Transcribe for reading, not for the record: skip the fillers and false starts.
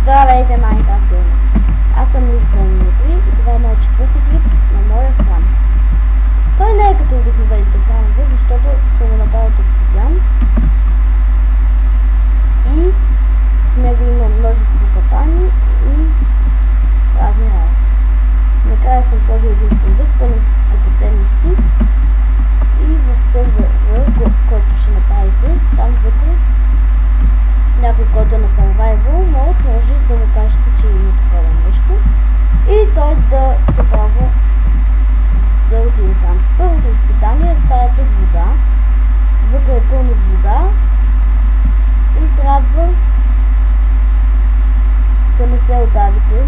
Здравейте, Minecraft Gamer! Аз съм Лизбъл3 и това е моят четвърти клип на моя храм. Той не е като обикновените храмове, защото съм го направил от обсидиан и в него има множество капани и разни работи. Накрая съм сложил един сундук, пълен с скъпоценности и в сървъра, който ще направите, там вътре някой, който е на survival mode, може да му кажете, че има такова нещо и той да се пробва да отиде там. Първото изпитание е стаята с вода, вътре е пълно с вода и трябва да не се удавите